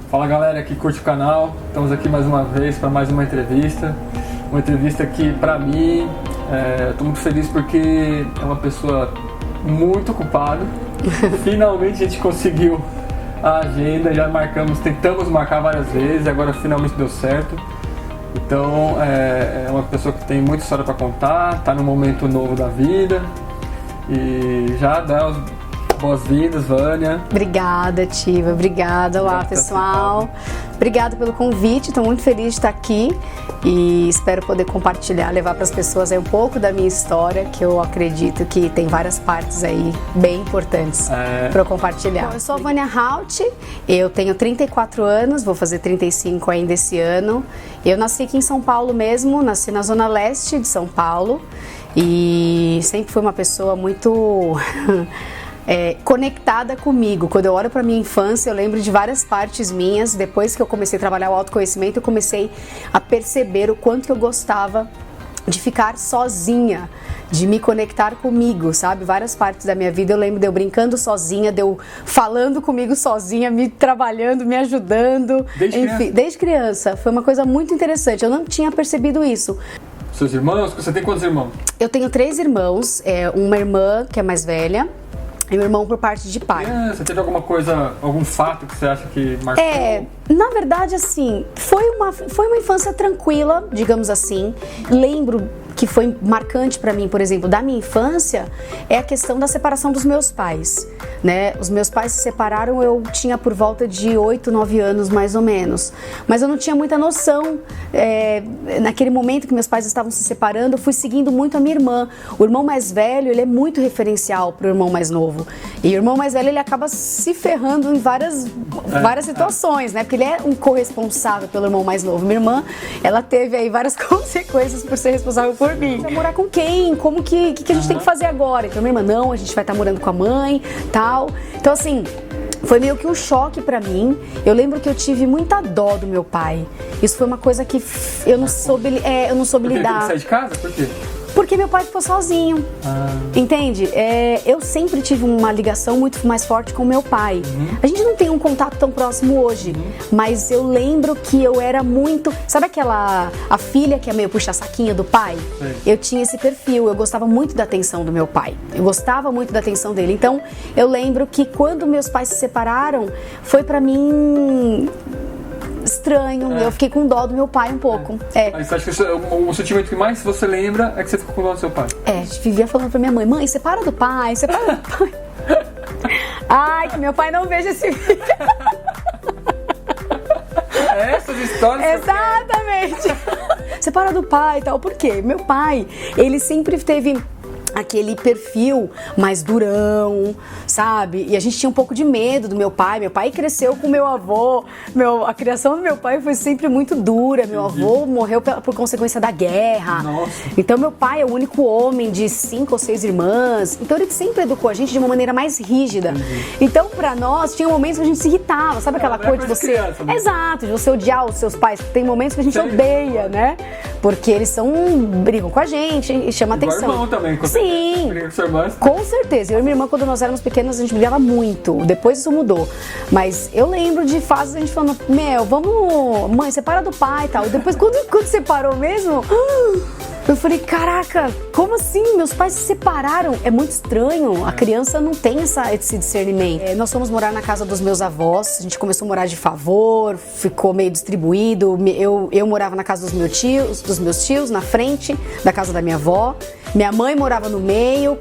Fala galera que curte o canal, estamos aqui mais uma vez para mais uma entrevista que pra mim, estou muito feliz porque é uma pessoa muito ocupada. Finalmente a gente conseguiu a agenda, já tentamos marcar várias vezes, agora finalmente deu certo. Então é uma pessoa que tem muita história para contar, está num momento novo da vida e já dá as boas-vindas, Vânia. Obrigada, Tiva. Obrigada. Olá, pessoal. Obrigada pelo convite. Estou muito feliz de estar aqui e espero poder compartilhar, levar para as pessoas aí um pouco da minha história, que eu acredito que tem várias partes aí bem importantes para eu compartilhar. Bom, eu sou a Vânia Haut, eu tenho 34 anos, vou fazer 35 ainda esse ano. Eu nasci aqui em São Paulo mesmo, nasci na zona leste de São Paulo e sempre fui uma pessoa muito... conectada comigo. Quando eu olho para minha infância, eu lembro de várias partes minhas. Depois que eu comecei a trabalhar o autoconhecimento, eu comecei a perceber o quanto que eu gostava de ficar sozinha, de me conectar comigo, sabe? Várias partes da minha vida eu lembro de eu brincando sozinha, de eu falando comigo sozinha, me trabalhando, me ajudando. Desde criança. Foi uma coisa muito interessante. Eu não tinha percebido isso. Seus irmãos? Você tem quantos irmãos? Eu tenho 3 irmãos, uma irmã que é mais velha, e meu irmão por parte de pai. Você teve alguma coisa, algum fato que você acha que marcou? Na verdade, assim, foi uma infância tranquila, digamos assim. Lembro que foi marcante para mim, por exemplo, da minha infância, é a questão da separação dos meus pais, né? Os meus pais se separaram, eu tinha por volta de 8, 9 anos, mais ou menos. Mas eu não tinha muita noção. Naquele momento que meus pais estavam se separando, eu fui seguindo muito a minha irmã. O irmão mais velho, ele é muito referencial pro irmão mais novo. E o irmão mais velho, ele acaba se ferrando em várias situações, né? Porque ele é um corresponsável pelo irmão mais novo. Minha irmã, ela teve aí várias consequências por ser responsável por mim. Vai morar com quem? Como que a gente tem que fazer agora? Então minha irmã, não, a gente vai estar morando com a mãe, tal. Então assim, foi meio que um choque pra mim. Eu lembro que eu tive muita dó do meu pai. Isso foi uma coisa que eu não soube lidar. Porque ele teve que sair de casa? Por quê? Porque meu pai ficou sozinho, entende? Eu sempre tive uma ligação muito mais forte com meu pai. A gente não tem um contato tão próximo hoje, mas eu lembro que eu era muito... Sabe a filha que é meio puxa-saquinha do pai? Sim. Eu tinha esse perfil, eu gostava muito da atenção do meu pai. Eu gostava muito da atenção dele. Então, eu lembro que quando meus pais se separaram, foi pra mim... estranho, eu fiquei com dó do meu pai um pouco. Aí você acha que o sentimento que mais você lembra é que você ficou com dó do seu pai? A gente vivia falando pra minha mãe, mãe, separa do pai, separa do pai. Ai, que meu pai não veja esse vídeo. Essas histórias... Exatamente. Separa do pai e tal, por quê? Meu pai, ele sempre teve... aquele perfil mais durão, sabe? E a gente tinha um pouco de medo do meu pai. Meu pai cresceu com meu avô. A criação do meu pai foi sempre muito dura. Meu avô morreu por consequência da guerra. Nossa. Então meu pai é o único homem de 5 ou 6 irmãs. Então ele sempre educou a gente de uma maneira mais rígida. Então pra nós tinha momentos que a gente se irritava. Sabe aquela coisa de você... criança, né? Exato, de você odiar os seus pais. Tem momentos que a gente odeia, né? Porque eles brigam com a gente e chama atenção. Igual irmão também. Sim, com certeza. Eu e minha irmã, quando nós éramos pequenas, a gente brigava muito. Depois isso mudou. Mas eu lembro de fases a gente falando, vamos, mãe, separa do pai e tal. E depois, quando separou mesmo, eu falei, caraca, como assim? Meus pais se separaram. É muito estranho. A criança não tem esse discernimento. Nós fomos morar na casa dos meus avós. A gente começou a morar de favor, ficou meio distribuído. Eu morava na casa dos meus tios, na frente da casa da minha avó. Minha mãe morava no meio,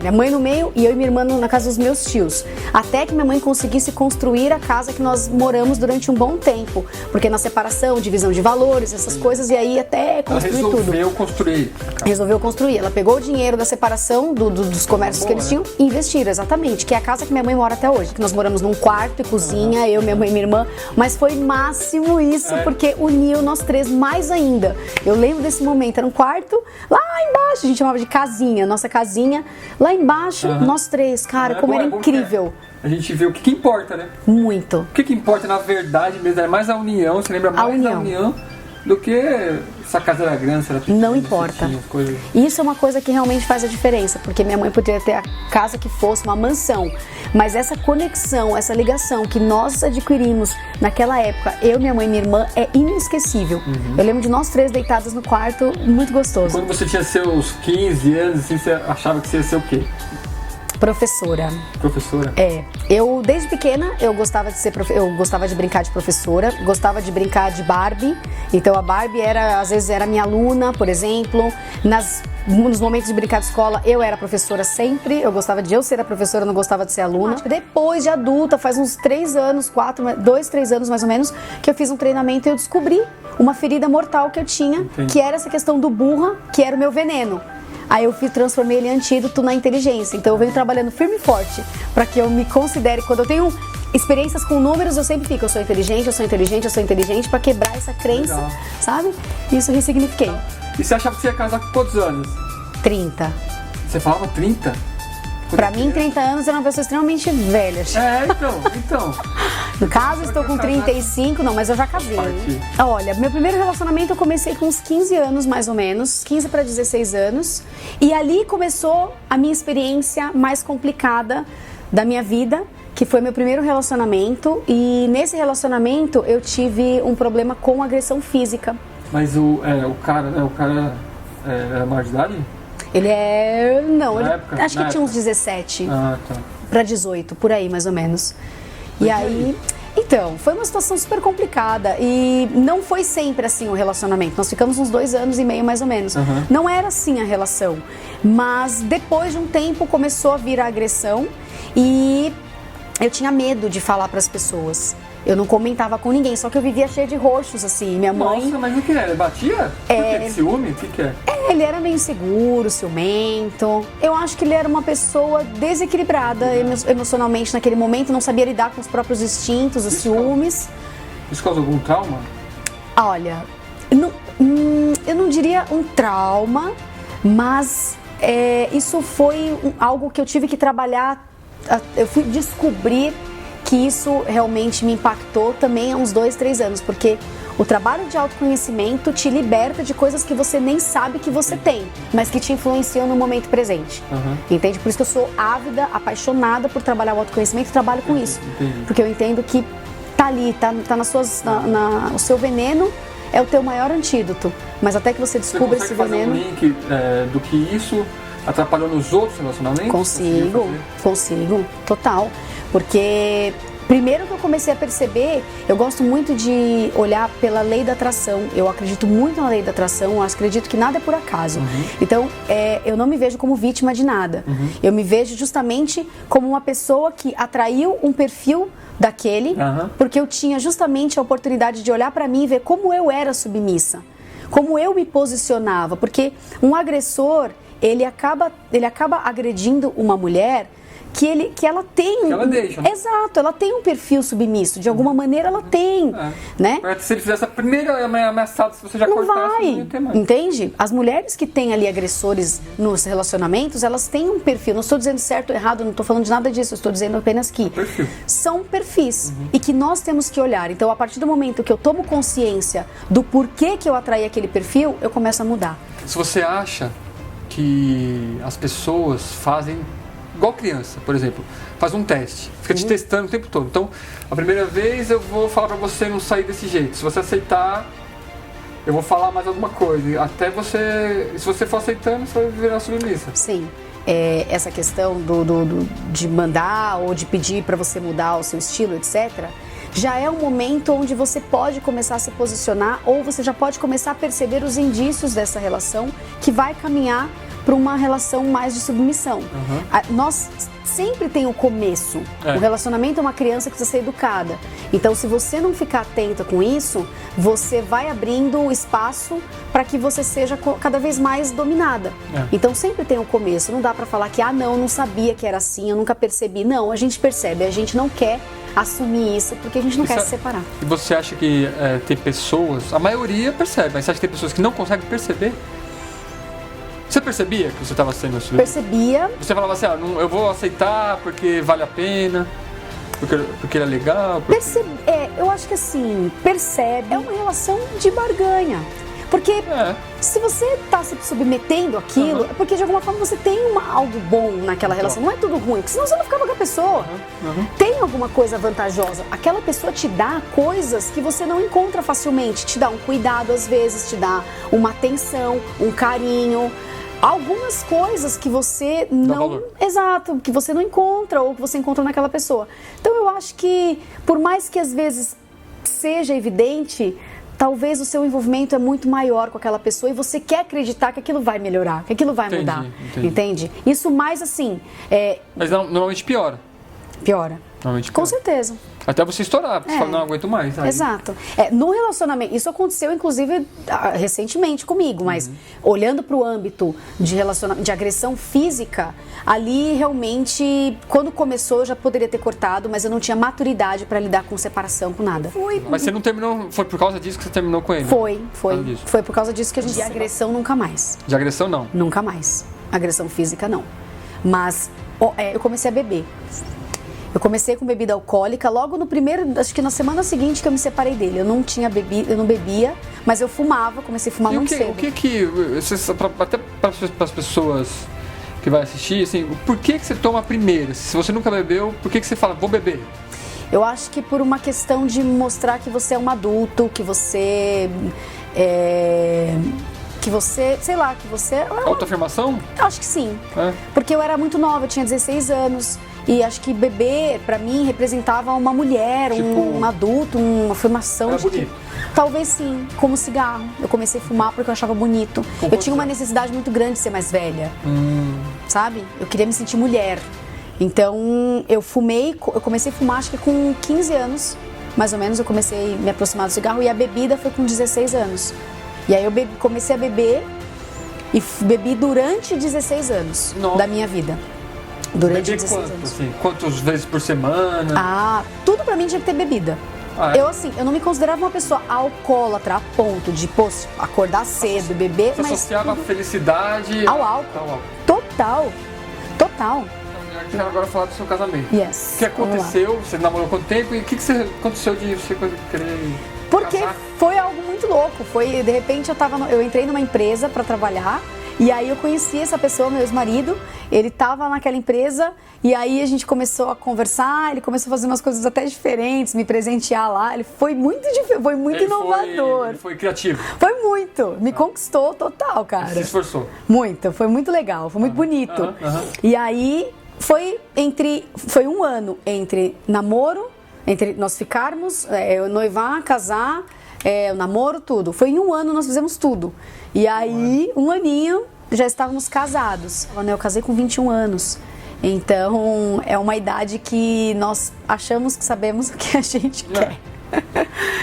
minha mãe no meio e eu e minha irmã na casa dos meus tios. Até que minha mãe conseguisse construir a casa que nós moramos durante um bom tempo. Porque na separação, divisão de valores, essas coisas, e aí até construir tudo. Resolveu construir. Ela pegou o dinheiro da separação dos comércios que eles tinham e investiram, exatamente. Que é a casa que minha mãe mora até hoje. Que nós moramos num quarto e cozinha, eu, minha mãe e minha irmã. Mas foi máximo isso, porque uniu nós 3 mais ainda. Eu lembro desse momento, era um quarto lá embaixo. A gente chamava de casinha, nossa casinha. Lá embaixo, nós 3, cara, como era incrível. A gente vê o que importa, né? Muito. O que importa na verdade mesmo, é mais a união, você lembra mais da união do que se a casa era grande, se era pequena. Não importa. Coisas... Isso é uma coisa que realmente faz a diferença, porque minha mãe poderia ter a casa que fosse uma mansão, mas essa conexão, essa ligação que nós adquirimos naquela época, eu, minha mãe e minha irmã, é inesquecível. Eu lembro de nós 3 deitadas no quarto, muito gostoso. Quando você tinha seus 15 anos, assim, você achava que você ia ser o quê? Professora. Professora? É. Eu, desde pequena, eu gostava de ser eu gostava de brincar de professora, gostava de brincar de Barbie. Então a Barbie às vezes era minha aluna, por exemplo. Nos momentos de brincar de escola, eu era professora sempre. Eu gostava de eu ser a professora, não gostava de ser aluna. Depois de adulta, faz uns 3 anos, 2, 3 anos mais ou menos, que eu fiz um treinamento e eu descobri uma ferida mortal que eu tinha, que era essa questão do burra, que era o meu veneno. Aí eu transformei ele em antídoto na inteligência. Então eu venho trabalhando firme e forte para que eu me considere, quando eu tenho experiências com números, eu sempre fico, eu sou inteligente, eu sou inteligente, eu sou inteligente, para quebrar essa crença. Legal. Sabe? Isso eu ressignifiquei. E você achava que você ia casar com quantos anos? 30. Você falava 30? Pra mim, 30 anos era uma pessoa extremamente velha. Então. No caso, estou com 35, não, mas eu já casei. Olha, meu primeiro relacionamento eu comecei com uns 15 anos, mais ou menos, 15 para 16 anos. E ali começou a minha experiência mais complicada da minha vida, que foi meu primeiro relacionamento. E nesse relacionamento eu tive um problema com agressão física. Mas o cara era maior de idade? Ele é... Não, acho que época. Tinha uns 17 tá. para 18, por aí mais ou menos. E aí... Então, foi uma situação super complicada e não foi sempre assim o relacionamento. Nós ficamos uns 2 anos e meio mais ou menos. Não era assim a relação, mas depois de um tempo começou a vir a agressão e eu tinha medo de falar para as pessoas. Eu não comentava com ninguém, só que eu vivia cheia de roxos, assim. Minha mãe... Nossa, mas o que é? Ele batia? Por quê? Ciúme? O que é? Ele era meio inseguro, ciumento. Eu acho que ele era uma pessoa desequilibrada emocionalmente naquele momento, não sabia lidar com os próprios instintos, os ciúmes. Isso causou algum trauma? Olha, eu não diria um trauma, mas isso foi algo que eu tive que trabalhar. Eu fui descobrir que isso realmente me impactou também há uns 2, 3 anos, porque o trabalho de autoconhecimento te liberta de coisas que você nem sabe que você tem, mas que te influenciam no momento presente. Entende? Por isso que eu sou ávida, apaixonada por trabalhar o autoconhecimento e trabalho com isso. Porque eu entendo que tá ali, tá nas suas, o seu veneno é o teu maior antídoto, mas até que você descubra esse veneno... Você consegue fazer um link do que isso atrapalhou nos outros relacionamentos? Consigo, total. Porque primeiro que eu comecei a perceber, eu gosto muito de olhar pela lei da atração. Eu acredito muito na lei da atração, eu acredito que nada é por acaso. Então, eu não me vejo como vítima de nada. Eu me vejo justamente como uma pessoa que atraiu um perfil daquele, porque eu tinha justamente a oportunidade de olhar para mim e ver como eu era submissa, como eu me posicionava. Porque um agressor, ele acaba agredindo uma mulher que ela tem... Que ela deixa, né? Exato, ela tem um perfil submisso, de alguma maneira ela tem, né? Se ele fizesse a primeira ameaçada, se você já cortasse, não ia ter mais. Entende? As mulheres que têm ali agressores nos relacionamentos, elas têm um perfil. Não estou dizendo certo ou errado, não estou falando de nada disso, eu estou dizendo apenas que são perfis e que nós temos que olhar. Então, a partir do momento que eu tomo consciência do porquê que eu atraí aquele perfil, eu começo a mudar. Se você acha que as pessoas fazem igual criança, por exemplo, faz um teste, fica te testando o tempo todo. Então, a primeira vez eu vou falar pra você não sair desse jeito. Se você aceitar, eu vou falar mais alguma coisa. Até você, se você for aceitando, você vai virar submissa. Sim. Essa questão de mandar ou de pedir para você mudar o seu estilo, etc., já é um momento onde você pode começar a se posicionar ou você já pode começar a perceber os indícios dessa relação que vai caminhar para uma relação mais de submissão. Nós sempre tem o começo. O relacionamento é uma criança que precisa ser educada. Então, se você não ficar atenta com isso, você vai abrindo espaço para que você seja cada vez mais dominada. Então, sempre tem o começo. Não dá para falar que, eu não sabia que era assim, eu nunca percebi. Não, a gente percebe, a gente não quer assumir isso, porque a gente não quer se separar. E você acha que tem pessoas, a maioria percebe, mas você acha que tem pessoas que não conseguem perceber? Você percebia que você estava sendo submissa? Percebia. Você falava assim, eu vou aceitar porque vale a pena. Porque ele é legal? Eu acho que assim, percebe, é uma relação de barganha. Porque se você está se submetendo àquilo, é porque de alguma forma você tem algo bom naquela relação. Não é tudo ruim, porque senão você não ficava com a pessoa. Tem alguma coisa vantajosa. Aquela pessoa te dá coisas que você não encontra facilmente. Te dá um cuidado às vezes, te dá uma atenção, um carinho. Algumas coisas que você não... Exato, que você não encontra ou que você encontra naquela pessoa. Então eu acho que, por mais que às vezes seja evidente, talvez o seu envolvimento é muito maior com aquela pessoa e você quer acreditar que aquilo vai melhorar, que aquilo vai mudar. Entende? Isso mais assim... Mas normalmente piora. Piora. Normalmente com piora. certeza. Até você estourar, você fala, não aguento mais. Aí. Exato. No relacionamento, isso aconteceu inclusive recentemente comigo, mas olhando para o âmbito de relacionamento, de agressão física, ali realmente, quando começou, eu já poderia ter cortado, mas eu não tinha maturidade para lidar com separação, com nada. Mas você não terminou, foi por causa disso que você terminou com ele? Foi por causa disso que a gente... De agressão, nunca mais. De agressão, não? Nunca mais. Agressão física, não. Mas eu comecei a beber. Eu comecei com bebida alcoólica logo no primeiro, acho que na semana seguinte que eu me separei dele. Eu não tinha bebido, eu não bebia, mas eu fumava, comecei a fumar muito cedo. Até para as pessoas que vai assistir, assim, por que você toma primeiro? Se você nunca bebeu, por que você fala, vou beber? Eu acho que por uma questão de mostrar que você é um adulto, que você sei lá, que você... Autoafirmação? Acho que sim. Porque eu era muito nova, eu tinha 16 anos. E acho que beber, pra mim, representava uma mulher, um adulto, uma afirmação. Era bonito. Talvez sim, como cigarro. Eu comecei a fumar porque eu achava bonito. Eu tinha uma necessidade muito grande de ser mais velha. Sabe? Eu queria me sentir mulher. Então, eu comecei a fumar acho que com 15 anos, mais ou menos, eu comecei a me aproximar do cigarro. E a bebida foi com 16 anos. E aí eu comecei a beber e bebi durante 16 anos da minha vida. Durante 16 anos. Assim, quantas vezes por semana? Tudo pra mim tinha que ter bebida. Eu não me considerava uma pessoa alcoólatra a ponto de acordar cedo, beber, mas... Você associava a felicidade ao álcool. Total. Eu quero agora falar do seu casamento. Yes. O que aconteceu? Você namorou quanto tempo? E o que aconteceu de você querer Porque casar? Foi algo muito louco. De repente, eu entrei numa empresa pra trabalhar. E aí eu conheci essa pessoa, meu ex-marido, ele estava naquela empresa e aí a gente começou a conversar, ele começou a fazer umas coisas até diferentes, me presentear lá, ele foi muito inovador. Ele foi criativo. Foi muito, me conquistou total, cara. Se esforçou. Muito, foi muito legal, foi muito bonito. E aí foi um ano entre namoro, entre nós ficarmos, eu noivar, casar, o namoro, tudo. Foi em um ano nós fizemos tudo. E aí, um aninho, já estávamos casados. Eu casei com 21 anos. Então, é uma idade que nós achamos que sabemos o que a gente quer.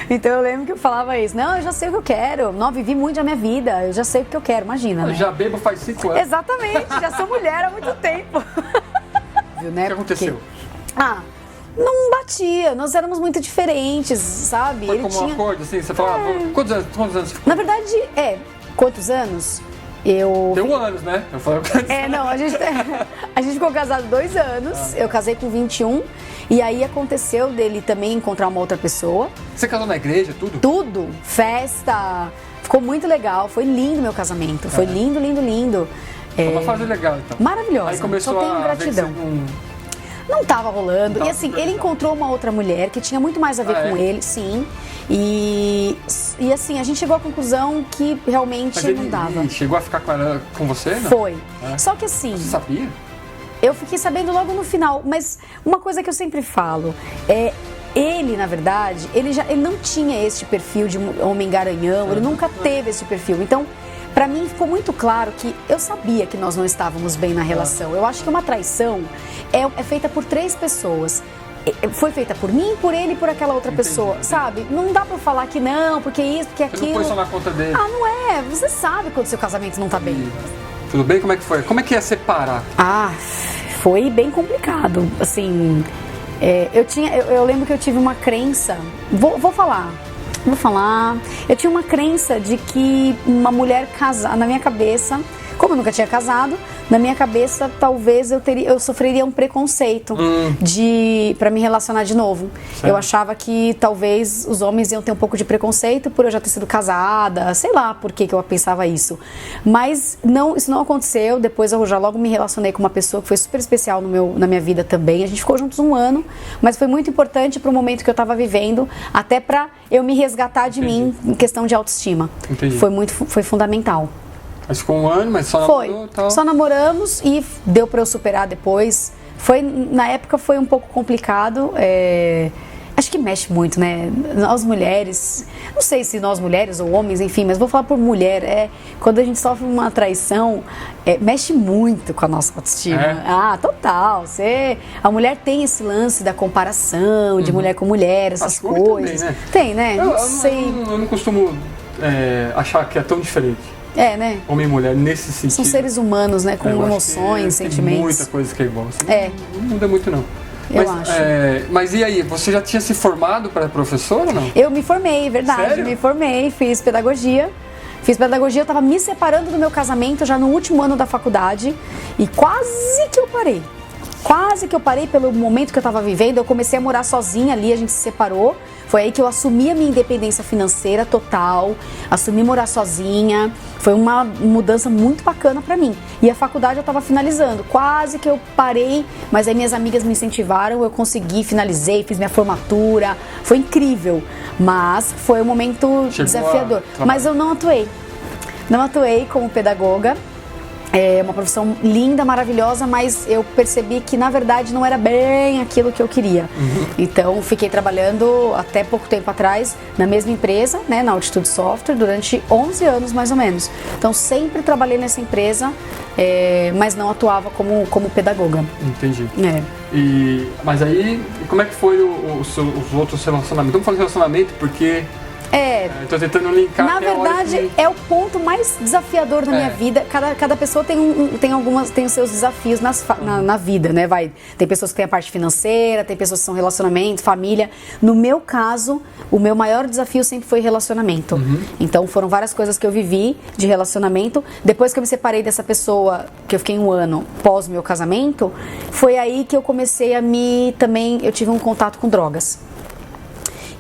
Então, eu lembro que eu falava isso. Não, eu já sei o que eu quero. Não, vivi muito da minha vida. Eu já sei o que eu quero, imagina. Eu já bebo faz 5 anos. Exatamente, já sou mulher há muito tempo. Viu, né? O que aconteceu? Não batia, nós éramos muito diferentes, sabe? Foi como um acordo, assim, você falava, quantos anos ficou? Na verdade, quantos anos? Deu anos, né? Eu falei, a gente ficou casado 2 anos, eu casei com 21, e aí aconteceu dele também encontrar uma outra pessoa. Você casou na igreja, tudo? Tudo, festa, ficou muito legal, foi lindo meu casamento, foi lindo. Foi uma fase legal, então. Maravilhosa, aí começou só tenho gratidão. Não estava rolando. E assim, ele encontrou uma outra mulher que tinha muito mais a ver com ele, sim. E assim, a gente chegou à conclusão que realmente não dava. Ele chegou a ficar com você, não? Foi. Só que assim... Você sabia? Eu fiquei sabendo logo no final. Mas uma coisa que eu sempre falo ele, na verdade, ele não tinha este perfil de homem garanhão. Ele nunca teve esse perfil. Então... Pra mim ficou muito claro que eu sabia que nós não estávamos bem na relação. Eu acho que uma traição é feita por 3 pessoas. Foi feita por mim, por ele e por aquela outra pessoa, sabe? Não dá pra falar que não, porque isso, porque aquilo. Você não foi só na conta dele. Não é. Você sabe quando seu casamento não tá bem. Tudo bem? Como é que foi? Como é que é separar? Foi bem complicado. Assim, eu lembro que eu tive uma crença. Vou falar. Eu tinha uma crença de que uma mulher casada, na minha cabeça, Como eu nunca tinha casado, na minha cabeça talvez eu sofreria um preconceito para me relacionar de novo. Certo. Eu achava que talvez os homens iam ter um pouco de preconceito por eu já ter sido casada, sei lá por que eu pensava isso. Mas não, isso não aconteceu. Depois eu já logo me relacionei com uma pessoa que foi super especial na minha vida também. A gente ficou juntos 1 ano, mas foi muito importante para o momento que eu estava vivendo, até para eu me resgatar de mim em questão de autoestima. Entendi. Foi fundamental. Mas ficou 1 ano, mas só namorou e tal? Só namoramos e deu para eu superar depois. Na época foi um pouco complicado. Acho que mexe muito, né? Nós mulheres, não sei se nós mulheres ou homens, enfim, mas vou falar por mulher, quando a gente sofre uma traição, mexe muito com a nossa autoestima. Ah, total. A mulher tem esse lance da comparação, de mulher com mulher, essas coisas. Também, né? Tem, né? Eu não costumo achar que é tão diferente. Né? Homem e mulher, nesse sentido. São seres humanos, né? Com emoções, sentimentos. Tem muita coisa que é igual. Não muda muito, não. Eu acho. Mas e aí, você já tinha se formado para professora ou não? Eu me formei, verdade. Sério? Me formei, fiz pedagogia. Eu estava me separando do meu casamento já no último ano da faculdade e quase que eu parei. Quase que eu parei pelo momento que eu estava vivendo. Eu comecei a morar sozinha ali, a gente se separou. Foi aí que eu assumi a minha independência financeira total, assumi morar sozinha. Foi uma mudança muito bacana pra mim. E a faculdade eu estava finalizando, quase que eu parei, mas aí minhas amigas me incentivaram, eu consegui, finalizei, fiz minha formatura. Foi incrível, mas foi um momento desafiador. Mas eu não atuei como pedagoga. É uma profissão linda, maravilhosa, mas eu percebi que na verdade não era bem aquilo que eu queria. Então fiquei trabalhando até pouco tempo atrás na mesma empresa, né, na Altitude Software, durante 11 anos mais ou menos. Então sempre trabalhei nessa empresa, mas não atuava como pedagoga. Entendi. Mas aí, como é que foi os outros relacionamentos? Estamos falando de relacionamento porque... Tô tentando linkar. Na verdade, é o ponto mais desafiador da minha vida. Cada pessoa tem os seus desafios na vida, né? Tem pessoas que têm a parte financeira, tem pessoas que são relacionamento, família. No meu caso, o meu maior desafio sempre foi relacionamento. Então, foram várias coisas que eu vivi de relacionamento. Depois que eu me separei dessa pessoa, que eu fiquei 1 ano pós o meu casamento, foi aí que eu comecei eu tive um contato com drogas.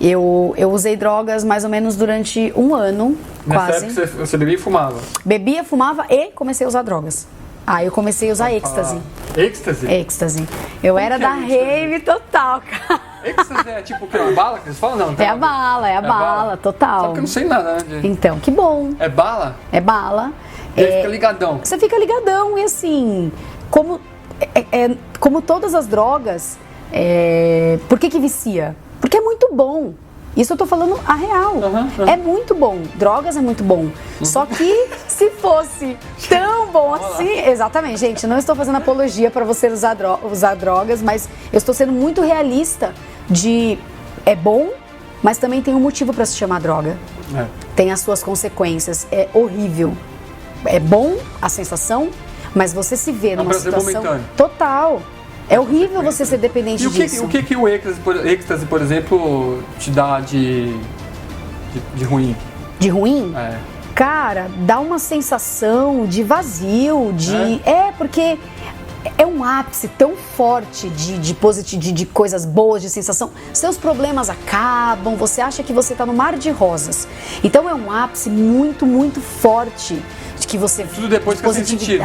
Eu usei drogas mais ou menos durante 1 ano, quase. Nessa época você bebia e fumava? Bebia, fumava e comecei a usar drogas. Aí eu comecei a usar êxtase. Êxtase? Êxtase. Eu era da rave total, cara. Êxtase é tipo o que? A bala que eles falam? Não, é a bala, total. Só que eu não sei nada, né? Então, que bom. É bala? É bala. E aí fica ligadão. Você fica ligadão e assim, como todas as drogas, por que vicia? Porque é muito bom. Isso eu tô falando a real. É muito bom. Drogas é muito bom. Só que se fosse tão bom assim... Exatamente, gente. Não estou fazendo apologia para você usar drogas, mas eu estou sendo muito realista é bom, mas também tem um motivo para se chamar droga. Tem as suas consequências. É horrível. É bom a sensação, mas você se vê numa situação... momentâneo. Total. É horrível você ser dependente disso. O que o êxtase, por exemplo, te dá de ruim? De ruim? Cara, dá uma sensação de vazio, porque é um ápice tão forte de coisas boas, de sensação. Seus problemas acabam, você acha que você está no mar de rosas. Então é um ápice muito, muito forte de que você... Tudo depois que você sentir.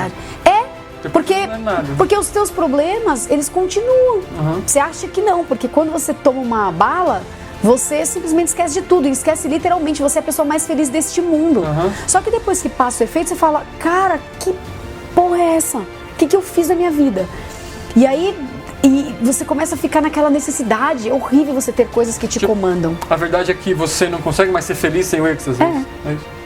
Porque os teus problemas, eles continuam. Você acha que não, porque quando você toma uma bala, você simplesmente esquece de tudo, esquece literalmente, você é a pessoa mais feliz deste mundo. Só que depois que passa o efeito, você fala, cara, que porra é essa? O que eu fiz da minha vida? E aí você começa a ficar naquela necessidade, é horrível você ter coisas que te comandam. A verdade é que você não consegue mais ser feliz sem o êxtase.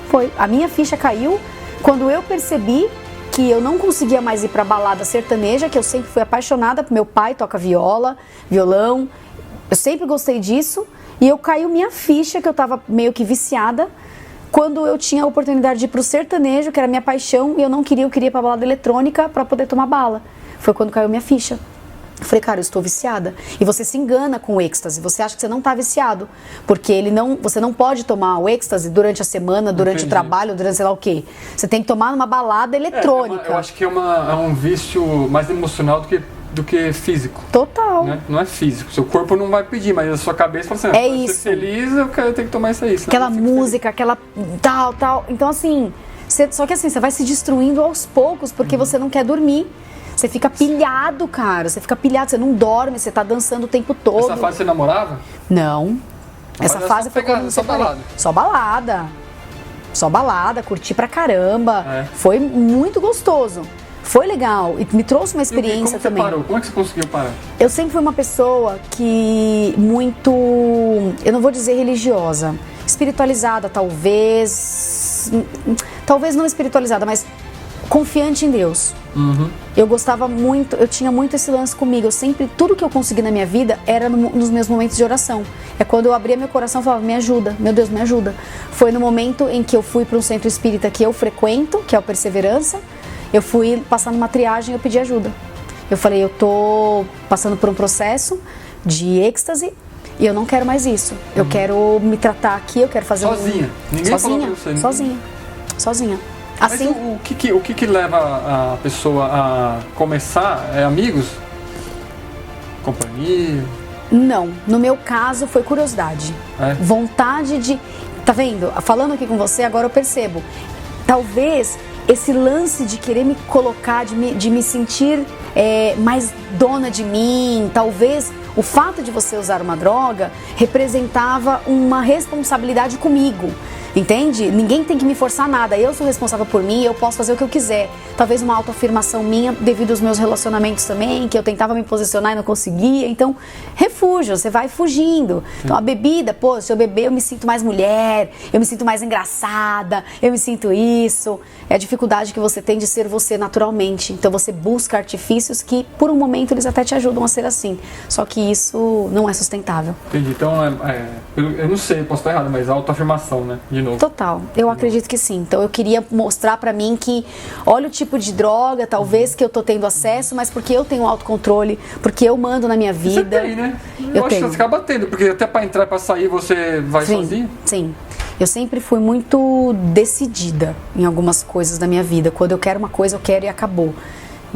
Foi. A minha ficha caiu quando eu percebi que eu não conseguia mais ir pra balada sertaneja, que eu sempre fui apaixonada, meu pai toca violão, eu sempre gostei disso, e caiu minha ficha, que eu tava meio que viciada, quando eu tinha a oportunidade de ir pro sertanejo, que era minha paixão, e eu queria ir pra balada eletrônica pra poder tomar bala. Foi quando caiu minha ficha. Eu falei, cara, eu estou viciada. E você se engana com o êxtase. Você acha que você não está viciado. Porque você não pode tomar o êxtase durante a semana, durante o trabalho, durante sei lá o quê. Você tem que tomar numa balada eletrônica. Eu acho que é um vício mais emocional do que físico. Total. Né? Não é físico. Seu corpo não vai pedir, mas a sua cabeça fala assim, pra ser feliz, eu tenho que tomar isso aí. Aquela música, aquela tal. Então, assim, só que assim, você vai se destruindo aos poucos, porque você não quer dormir. Você fica pilhado, cara. Você fica pilhado, você não dorme, você tá dançando o tempo todo. Essa fase você namorava? Não. Essa fase foi quando só balada. Só balada. Só balada, curti pra caramba. Foi muito gostoso. Foi legal e me trouxe uma experiência também. Como você parou? Como é que você conseguiu parar? Eu sempre fui uma pessoa que muito, eu não vou dizer religiosa, espiritualizada talvez não espiritualizada, mas confiante em Deus. Eu gostava muito, eu tinha muito esse lance comigo. Eu sempre, tudo que eu consegui na minha vida era nos meus momentos de oração. É quando eu abria meu coração e falava, me ajuda, meu Deus, me ajuda. Foi no momento em que eu fui para um centro espírita que eu frequento, que é o Perseverança. Eu fui passar numa triagem e eu pedi ajuda. Eu falei, eu tô passando por um processo de êxtase e eu não quero mais isso. Eu quero me tratar aqui, eu quero fazer sozinha. Ninguém falou pra você. Sozinha. Assim, mas o que leva a pessoa a começar? É amigos? Companhia? Não, no meu caso foi curiosidade. Vontade de... Tá vendo? Falando aqui com você, agora eu percebo. Talvez esse lance de querer me colocar, de me sentir mais dona de mim, talvez o fato de você usar uma droga representava uma responsabilidade comigo. Entende? Ninguém tem que me forçar nada. Eu sou responsável por mim, eu posso fazer o que eu quiser. Talvez uma autoafirmação minha devido aos meus relacionamentos também, que eu tentava me posicionar e não conseguia. Então, refúgio, você vai fugindo. Então, a bebida, pô, se eu beber eu me sinto mais mulher, eu me sinto mais engraçada, eu me sinto isso. É a dificuldade que você tem de ser você naturalmente. Então, você busca artifícios que, por um momento, eles até te ajudam a ser assim. Só que isso não é sustentável. Entendi. Então, eu não sei, posso estar errado, mas autoafirmação, né? Novo. Total, eu acredito que sim. Então eu queria mostrar pra mim que olha o tipo de droga, talvez que eu tô tendo acesso, mas porque eu tenho autocontrole, porque eu mando na minha vida. Você tem, né? Eu acho que você acaba tendo, porque até pra entrar e pra sair você vai sozinho. Sim. Eu sempre fui muito decidida em algumas coisas da minha vida. Quando eu quero uma coisa, eu quero e acabou.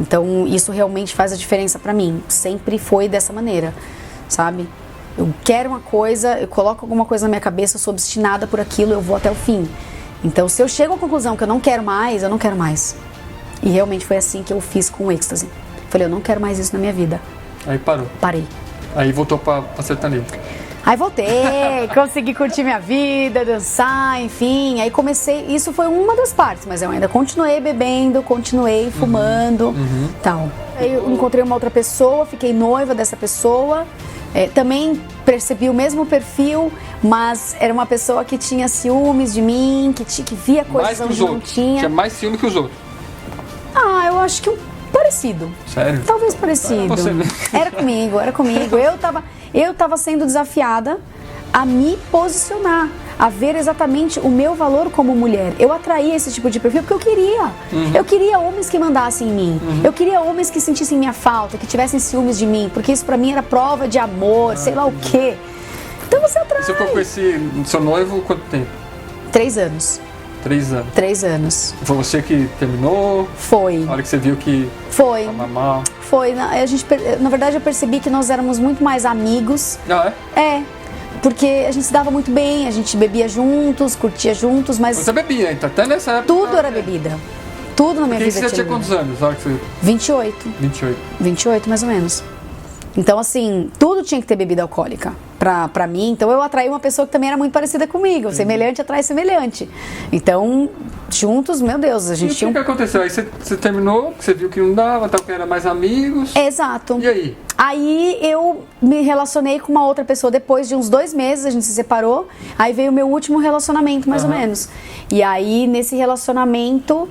Então isso realmente faz a diferença pra mim. Sempre foi dessa maneira, sabe? Eu quero uma coisa, eu coloco alguma coisa na minha cabeça, eu sou obstinada por aquilo, eu vou até o fim. Então, se eu chego à conclusão que eu não quero mais, eu não quero mais. E realmente foi assim que eu fiz com o êxtase. Falei, eu não quero mais isso na minha vida. Aí parou. Parei. Aí voltou pra sertanejo. Aí voltei, consegui curtir minha vida, dançar, enfim. Aí comecei, isso foi uma das partes, mas eu ainda continuei bebendo, continuei fumando, tal. Aí eu encontrei uma outra pessoa, fiquei noiva dessa pessoa. Também percebi o mesmo perfil, mas era uma pessoa que tinha ciúmes de mim, que via coisas onde não tinha. Tinha mais ciúme que os outros. Eu acho que parecido. Sério? Talvez parecido. Era comigo. Eu tava sendo desafiada a me posicionar, a ver exatamente o meu valor como mulher. Eu atraía esse tipo de perfil porque eu queria. Eu queria homens que mandassem em mim. Eu queria homens que sentissem minha falta, que tivessem ciúmes de mim, porque isso pra mim era prova de amor, sei lá o quê. Então você atrai. Você ficou com esse seu noivo quanto tempo? 3 anos. 3 anos? 3 anos. Foi você que terminou? Foi. Na hora que você viu que foi. Tava mal? Foi. Na verdade, eu percebi que nós éramos muito mais amigos. Porque a gente se dava muito bem, a gente bebia juntos, curtia juntos, mas... Você bebia, então até nessa época... Tudo era bebida. Tudo na minha vida tinha... Você tinha quantos anos? 28. 28, mais ou menos. Então, assim, tudo tinha que ter bebida alcoólica pra mim. Então, eu atraí uma pessoa que também era muito parecida comigo. Semelhante atrai semelhante. Então, juntos, meu Deus, a gente tinha... O que aconteceu? Aí você terminou, você viu que não dava, tal, que era mais amigos. Exato. E aí? Aí eu me relacionei com uma outra pessoa. Depois de uns 2 meses, a gente se separou. Aí veio o meu último relacionamento, mais ou menos. E aí, nesse relacionamento,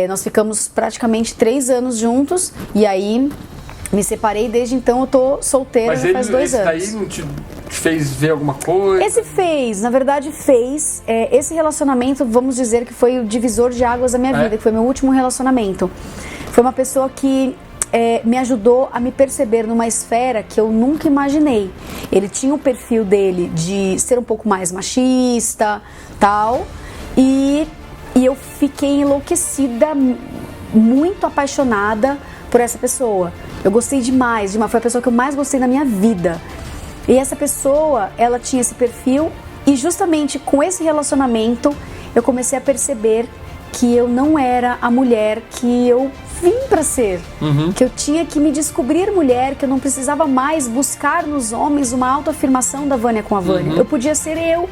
nós ficamos praticamente 3 anos juntos. E aí... me separei, desde então eu tô solteira já faz 2 anos. Mas esse daí não te fez ver alguma coisa? Esse fez, na verdade fez. Esse relacionamento, vamos dizer que foi o divisor de águas da minha vida, que foi meu último relacionamento. Foi uma pessoa que me ajudou a me perceber numa esfera que eu nunca imaginei. Ele tinha o perfil dele de ser um pouco mais machista, tal, e eu fiquei enlouquecida, muito apaixonada por essa pessoa. Eu gostei demais, foi a pessoa que eu mais gostei na minha vida. E essa pessoa, ela tinha esse perfil, e justamente com esse relacionamento eu comecei a perceber que eu não era a mulher que eu vim para ser, que eu tinha que me descobrir mulher, que eu não precisava mais buscar nos homens uma autoafirmação da Vânia com a Vânia. Eu podia ser eu.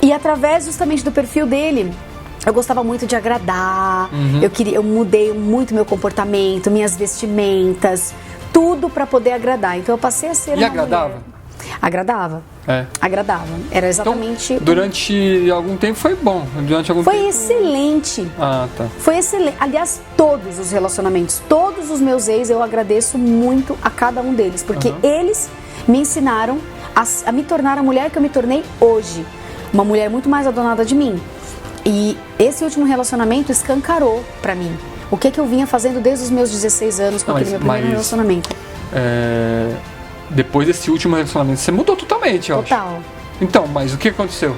E através justamente do perfil dele, eu gostava muito de agradar, eu mudei muito meu comportamento, minhas vestimentas, tudo para poder agradar. Então eu passei a ser uma agradava? Mulher. Agradava. Agradava. Era exatamente... Então, durante algum tempo foi bom? Foi excelente. Ah, tá. Foi excelente. Aliás, todos os relacionamentos, todos os meus ex, eu agradeço muito a cada um deles. Porque eles me ensinaram a me tornar a mulher que eu me tornei hoje. Uma mulher muito mais adonada de mim. E esse último relacionamento escancarou pra mim o que eu vinha fazendo desde os meus 16 anos com aquele meu primeiro relacionamento. Depois desse último relacionamento, você mudou totalmente, eu acho. Total. Então, mas o que aconteceu?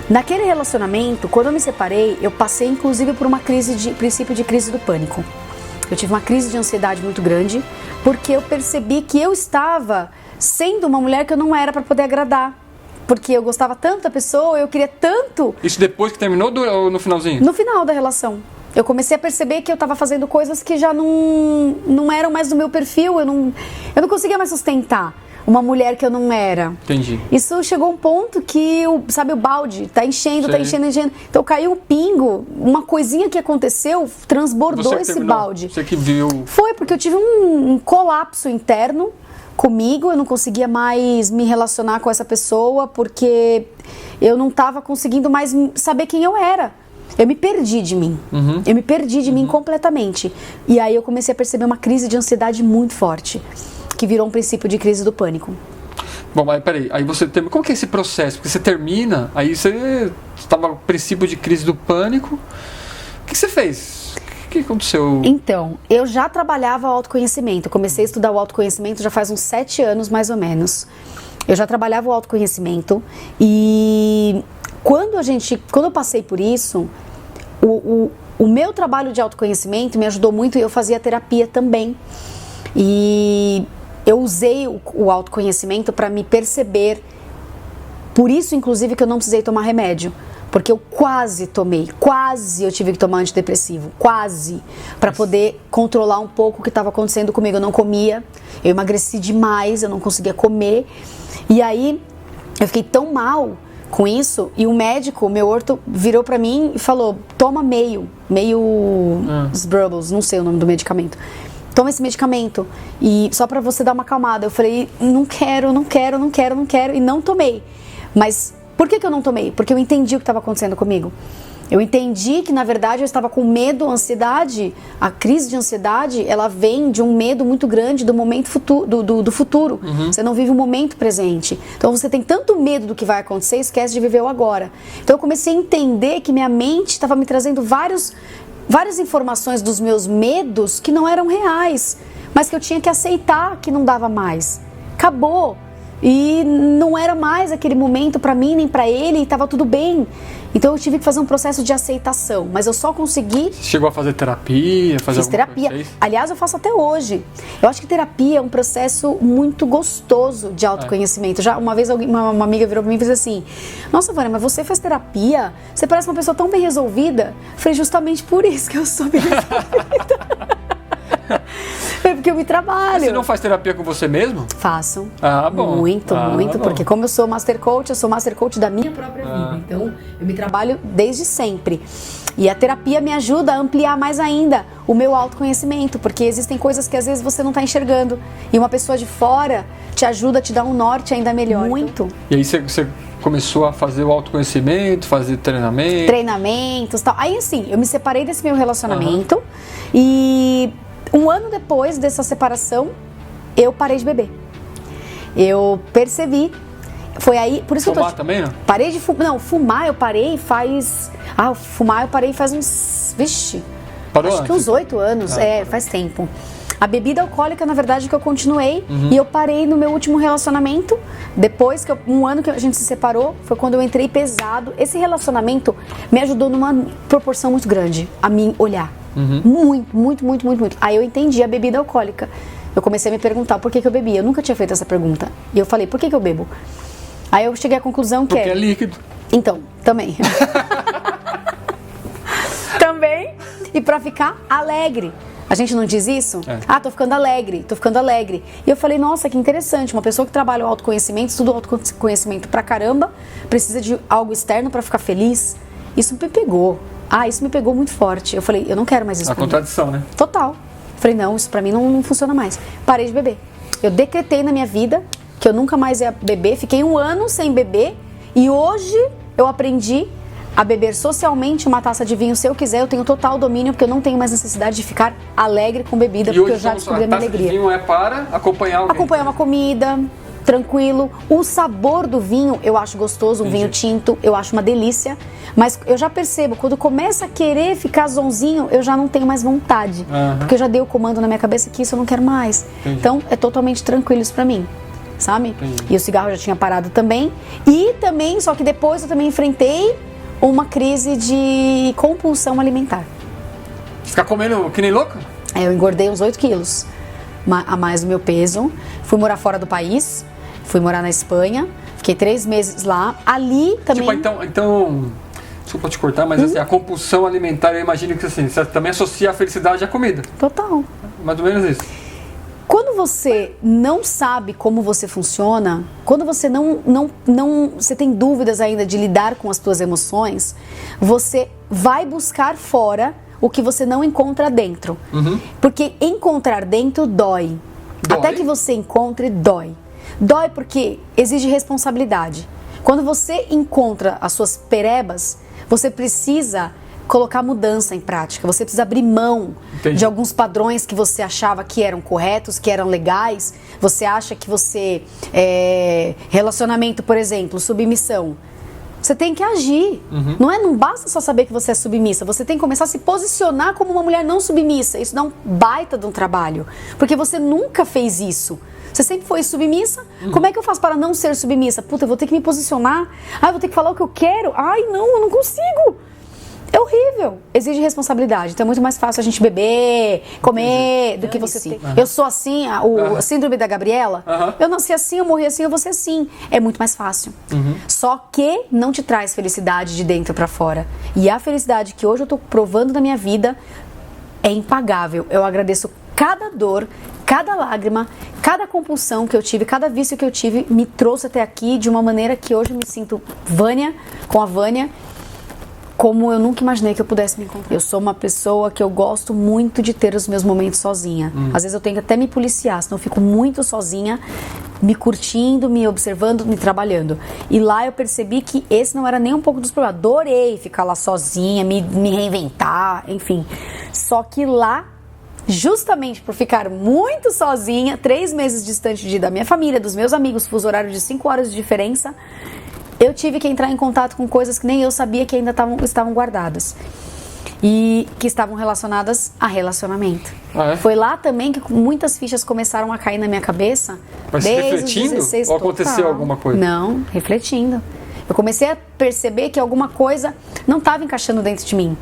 Naquele relacionamento, quando eu me separei, eu passei inclusive por uma princípio de crise do pânico. Eu tive uma crise de ansiedade muito grande, porque eu percebi que eu estava sendo uma mulher que eu não era para poder agradar. Porque eu gostava tanto da pessoa, eu queria tanto... Isso depois que terminou ou no finalzinho? No final da relação. Eu comecei a perceber que eu estava fazendo coisas que já não eram mais do meu perfil, eu não conseguia mais sustentar uma mulher que eu não era. Entendi. Isso chegou a um ponto que, sabe, o balde tá enchendo. Então caiu um pingo, uma coisinha que aconteceu, transbordou esse balde. Você que viu... Foi, porque eu tive um colapso interno comigo, eu não conseguia mais me relacionar com essa pessoa, porque eu não estava conseguindo mais saber quem eu era. Eu me perdi de mim. Eu me perdi de mim completamente. E aí eu comecei a perceber uma crise de ansiedade muito forte, que virou um princípio de crise do pânico. Bom, mas peraí, aí você termina. Como que é esse processo? Porque você termina, aí você estava no princípio de crise do pânico. O que você fez? O que aconteceu? Então, eu já trabalhava o autoconhecimento. Eu comecei a estudar o autoconhecimento já faz uns 7 anos, mais ou menos. Eu já trabalhava o autoconhecimento e quando eu passei por isso, o meu trabalho de autoconhecimento me ajudou muito e eu fazia terapia também. E eu usei o autoconhecimento para me perceber. Por isso, inclusive, que eu não precisei tomar remédio. Porque eu quase eu tive que tomar antidepressivo, para poder controlar um pouco o que estava acontecendo comigo. Eu não comia, eu emagreci demais, eu não conseguia comer. E aí, eu fiquei tão mal com isso, e o médico, o meu orto, virou pra mim e falou, toma meio Sbrubbles, não sei o nome do medicamento. Toma esse medicamento, e só pra você dar uma acalmada. Eu falei, não quero, e não tomei. Mas por que eu não tomei? Porque eu entendi o que estava acontecendo comigo. Eu entendi que, na verdade, eu estava com medo, ansiedade. A crise de ansiedade, ela vem de um medo muito grande do momento do futuro. Você não vive o momento presente. Então, você tem tanto medo do que vai acontecer, esquece de viver o agora. Então, eu comecei a entender que minha mente estava me trazendo várias informações dos meus medos que não eram reais, mas que eu tinha que aceitar que não dava mais. Acabou. E não era mais aquele momento para mim, nem para ele, e estava tudo bem. Então eu tive que fazer um processo de aceitação, mas eu só consegui... Você chegou a fazer terapia? Fiz terapia. Aliás, eu faço até hoje. Eu acho que terapia é um processo muito gostoso de autoconhecimento. Já uma vez uma amiga virou para mim e fez assim, nossa, Vânia, mas você faz terapia? Você parece uma pessoa tão bem resolvida. Eu falei, justamente por isso que eu sou bem resolvida. É porque eu me trabalho. Você não faz terapia com você mesmo? Faço. Ah, bom. Muito, porque como eu sou Master Coach, eu sou Master Coach da minha própria vida. Então, eu me trabalho desde sempre. E a terapia me ajuda a ampliar mais ainda o meu autoconhecimento, porque existem coisas que às vezes você não está enxergando. E uma pessoa de fora te ajuda, te dá um norte ainda melhor. Muito. E aí você começou a fazer o autoconhecimento, fazer treinamentos, tal. Aí assim, eu me separei desse meu relacionamento e... Um ano depois dessa separação, eu parei de beber. Eu percebi. Foi aí, por isso fumar que eu também, não? Parei de fumar. Não, fumar eu parei faz... fumar eu parei faz uns... Vixe, Parou acho que antes? uns 8 anos, faz tempo. A bebida alcoólica, na verdade, que eu continuei e eu parei no meu último relacionamento. Depois que um ano que a gente se separou, foi quando eu entrei pesado. Esse relacionamento me ajudou numa proporção muito grande a mim olhar. Muito, muito, muito, muito, muito. Aí eu entendi a bebida alcoólica. Eu comecei a me perguntar por que eu bebia. Eu nunca tinha feito essa pergunta. E eu falei, por que eu bebo? Aí eu cheguei à conclusão que Porque é líquido. Então, também. Também. E pra ficar alegre. A gente não diz isso? Tô ficando alegre, tô ficando alegre. E eu falei, nossa, que interessante. Uma pessoa que trabalha o autoconhecimento, estuda o autoconhecimento pra caramba, precisa de algo externo pra ficar feliz. Isso me pegou. Isso me pegou muito forte. Eu falei, eu não quero mais isso. A contradição, né? Total. Falei, não, isso pra mim não funciona mais. Parei de beber. Eu decretei na minha vida que eu nunca mais ia beber. Fiquei 1 ano sem beber. E hoje eu aprendi a beber socialmente uma taça de vinho se eu quiser. Eu tenho total domínio, porque eu não tenho mais necessidade de ficar alegre com bebida, porque eu já descobri a minha alegria. A taça de vinho é para acompanhar alguém. Acompanhar uma comida, tranquilo. O sabor do vinho eu acho gostoso, um vinho tinto, eu acho uma delícia. Mas eu já percebo, quando começa a querer ficar zonzinho, eu já não tenho mais vontade. Porque eu já dei o comando na minha cabeça que isso eu não quero mais. Então é totalmente tranquilo isso pra mim. Sabe? E o cigarro eu já tinha parado também. E também, só que depois eu também enfrentei uma crise de compulsão alimentar. Ficar comendo que nem louca? Eu engordei uns 8 quilos a mais do meu peso. Fui morar fora do país. Fui morar na Espanha. Fiquei 3 meses lá. Ali também... Então desculpa te cortar, mas assim, a compulsão alimentar, eu imagino que assim, você também associa a felicidade à comida. Total. Mais ou menos isso. Quando você não sabe como você funciona, quando você você tem dúvidas ainda de lidar com as suas emoções, você vai buscar fora o que você não encontra dentro. Porque encontrar dentro dói. Até que você encontre, dói. Dói porque exige responsabilidade. Quando você encontra as suas perebas, você precisa colocar mudança em prática, você precisa abrir mão de alguns padrões que você achava que eram corretos, que eram legais. Você acha que você, relacionamento, por exemplo, submissão, você tem que agir, não basta só saber que você é submissa, você tem que começar a se posicionar como uma mulher não submissa. Isso dá um baita de um trabalho, porque você nunca fez isso. Você sempre foi submissa. Como é que eu faço para não ser submissa? Puta, eu vou ter que me posicionar, eu vou ter que falar o que eu quero, não, eu não consigo. É horrível, exige responsabilidade. Então é muito mais fácil a gente beber, comer, do que você ter. Eu sou assim, a síndrome da Gabriela. Eu nasci assim, eu morri assim, eu vou ser assim. É muito mais fácil. Só que não te traz felicidade de dentro pra fora. E a felicidade que hoje eu tô provando na minha vida é impagável. Eu agradeço cada dor, cada lágrima, cada compulsão que eu tive, cada vício que eu tive, me trouxe até aqui de uma maneira que hoje eu me sinto Vânia, com a Vânia, como eu nunca imaginei que eu pudesse me encontrar. Eu sou uma pessoa que eu gosto muito de ter os meus momentos sozinha. Às vezes eu tenho que até me policiar, senão eu fico muito sozinha, me curtindo, me observando, me trabalhando. E lá eu percebi que esse não era nem um pouco dos problemas. Adorei ficar lá sozinha, me reinventar, enfim. Só que lá, justamente por ficar muito sozinha, 3 meses distante da minha família, dos meus amigos, fuso horário de 5 horas de diferença, eu tive que entrar em contato com coisas que nem eu sabia que ainda estavam guardadas. E que estavam relacionadas a relacionamento. Foi lá também que muitas fichas começaram a cair na minha cabeça. Mas desde refletindo? 16, ou aconteceu alguma coisa? Não, refletindo. Eu comecei a perceber que alguma coisa não estava encaixando dentro de mim.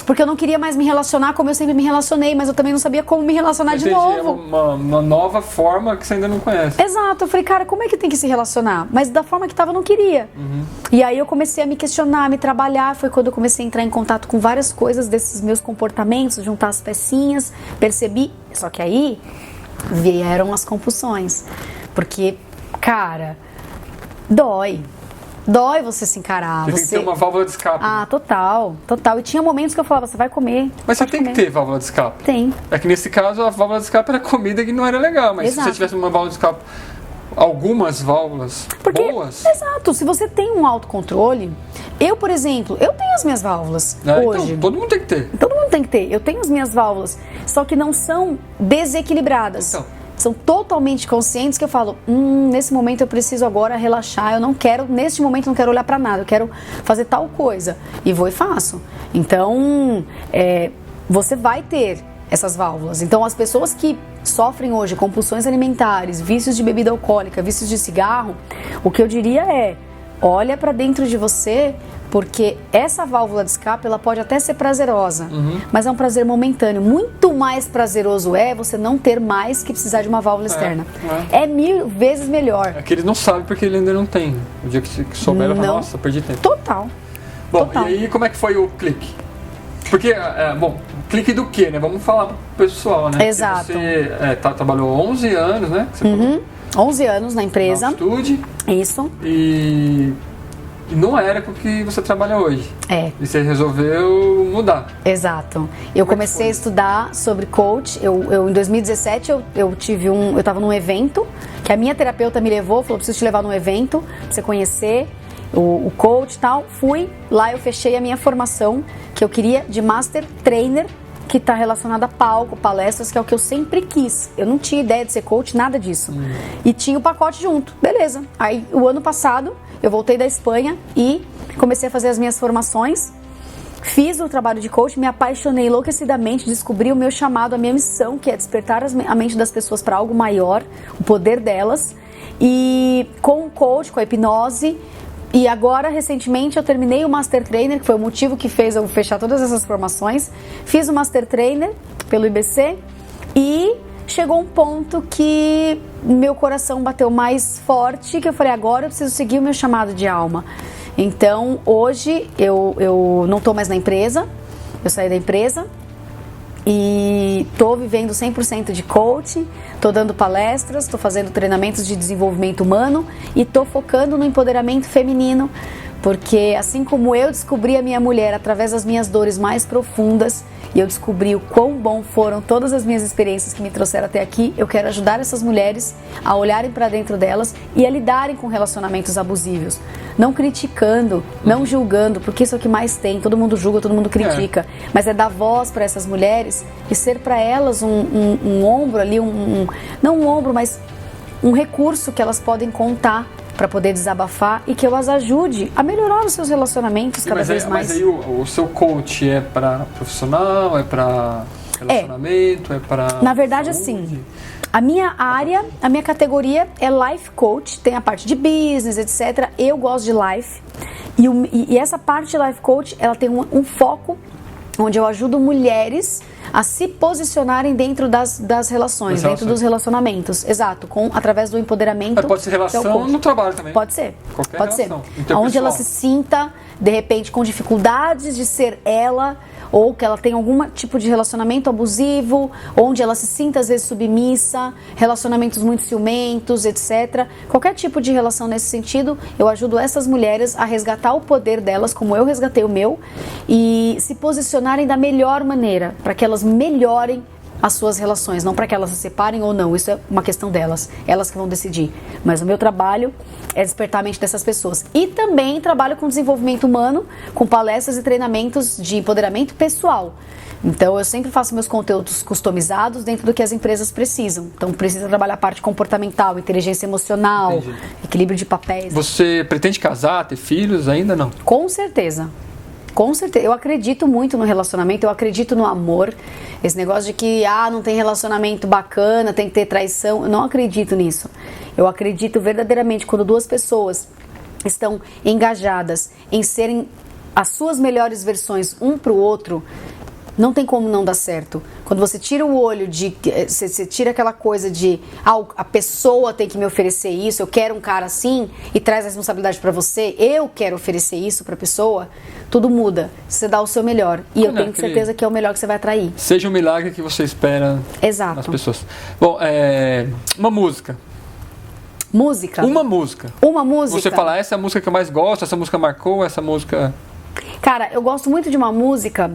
Porque eu não queria mais me relacionar como eu sempre me relacionei, mas eu também não sabia como me relacionar de novo. Uma nova forma que você ainda não conhece. Exato, eu falei, cara, como é que tem que se relacionar? Mas da forma que tava, eu não queria. E aí eu comecei a me questionar, a me trabalhar. Foi quando eu comecei a entrar em contato com várias coisas desses meus comportamentos, juntar as pecinhas, percebi. Só que aí vieram as compulsões. Porque, cara, dói. Dói você se encarar. Você tem que ter uma válvula de escape. Total. E tinha momentos que eu falava, você vai comer. Mas você tem que ter válvula de escape. Tem. É que nesse caso a válvula de escape era comida que não era legal. Mas se você tivesse uma válvula de escape, algumas válvulas boas... Exato. Se você tem um autocontrole... Eu, por exemplo, eu tenho as minhas válvulas hoje. Então, todo mundo tem que ter. Todo mundo tem que ter. Eu tenho as minhas válvulas. Só que não são desequilibradas. São totalmente conscientes que eu falo, nesse momento eu preciso agora relaxar, eu não quero, neste momento eu não quero olhar pra nada, eu quero fazer tal coisa. E vou e faço. Então, você vai ter essas válvulas. Então, as pessoas que sofrem hoje compulsões alimentares, vícios de bebida alcoólica, vícios de cigarro, o que eu diria é, olha para dentro de você, porque essa válvula de escape, ela pode até ser prazerosa, mas é um prazer momentâneo. Muito mais prazeroso é você não ter mais que precisar de uma válvula externa. É 1000 vezes melhor. É que ele não sabe porque ele ainda não tem. O dia que souber, ele fala, nossa, perdi tempo. Total. Bom, Total. E aí como é que foi o clique? Porque, clique do quê, né? Vamos falar pro pessoal, né? Exato. Você trabalhou 11 anos, né? Que você falou. 11 anos na empresa. Na Altitude. Isso. E não era com o que você trabalha hoje. É. E você resolveu mudar. Exato. Eu comecei a estudar sobre coach. Eu em 2017 eu estava num evento que a minha terapeuta me levou, falou, preciso te levar num evento pra você conhecer o coach e tal. Fui lá, eu fechei a minha formação que eu queria de Master Trainer, que está relacionada a palco, palestras, que é o que eu sempre quis. Eu não tinha ideia de ser coach, nada disso. E tinha o pacote junto, beleza. Aí, o ano passado, eu voltei da Espanha e comecei a fazer as minhas formações. Fiz o trabalho de coach, me apaixonei enlouquecidamente, descobri o meu chamado, a minha missão, que é despertar a mente das pessoas para algo maior, o poder delas. E com o coach, com a hipnose. E agora, recentemente, eu terminei o Master Trainer, que foi o motivo que fez eu fechar todas essas formações. Fiz o Master Trainer pelo IBC e chegou um ponto que meu coração bateu mais forte, que eu falei, agora eu preciso seguir o meu chamado de alma. Então, hoje, eu não estou mais na empresa, eu saí da empresa e estou vivendo 100% de coaching, estou dando palestras, estou fazendo treinamentos de desenvolvimento humano e estou focando no empoderamento feminino, porque assim como eu descobri a minha mulher através das minhas dores mais profundas e eu descobri o quão bom foram todas as minhas experiências que me trouxeram até aqui, eu quero ajudar essas mulheres a olharem para dentro delas e a lidarem com relacionamentos abusivos. Não criticando, não julgando, porque isso é o que mais tem. Todo mundo julga, todo mundo critica. Mas é dar voz para essas mulheres e ser para elas um ombro ali, não um ombro, mas um recurso que elas podem contar para poder desabafar e que eu as ajude a melhorar os seus relacionamentos cada vez mais. Mas aí o seu coach é para profissional, é para relacionamento, é para... Na verdade, assim, a minha área, a minha categoria é Life Coach, tem a parte de business, etc. Eu gosto de Life e essa parte de Life Coach, ela tem um foco onde eu ajudo mulheres a se posicionarem dentro das relações, dentro dos relacionamentos. Exato, através do empoderamento. Pode ser relação no trabalho também. Pode ser. Qualquer pode relação. ser. Onde ela se sinta, de repente, com dificuldades de ser ela, ou que ela tem algum tipo de relacionamento abusivo, onde ela se sinta às vezes submissa, relacionamentos muito ciumentos, etc. Qualquer tipo de relação nesse sentido, eu ajudo essas mulheres a resgatar o poder delas, como eu resgatei o meu, e se posicionarem da melhor maneira, para que elas melhorem as suas relações, não para que elas se separem ou não, isso é uma questão delas, elas que vão decidir. Mas o meu trabalho é despertar a mente dessas pessoas. E também trabalho com desenvolvimento humano, com palestras e treinamentos de empoderamento pessoal. Então eu sempre faço meus conteúdos customizados dentro do que as empresas precisam. Então precisa trabalhar a parte comportamental, inteligência emocional, entendi, equilíbrio de papéis. Você pretende casar, ter filhos ainda não? Com certeza. Com certeza, eu acredito muito no relacionamento, eu acredito no amor. Esse negócio de que não tem relacionamento bacana, tem que ter traição, eu não acredito nisso. Eu acredito verdadeiramente quando duas pessoas estão engajadas em serem as suas melhores versões um para o outro, não tem como não dar certo. Quando você tira o olho de... Você tira aquela coisa de... a pessoa tem que me oferecer isso, eu quero um cara assim, e traz a responsabilidade pra você, eu quero oferecer isso pra pessoa, tudo muda. Você dá o seu melhor. E eu tenho certeza que é o melhor que você vai atrair. Seja o milagre que você espera nas pessoas. Bom, uma música. Música? Uma música. Uma música? Você fala, essa é a música que eu mais gosto, essa música marcou, essa música... Cara, eu gosto muito de uma música...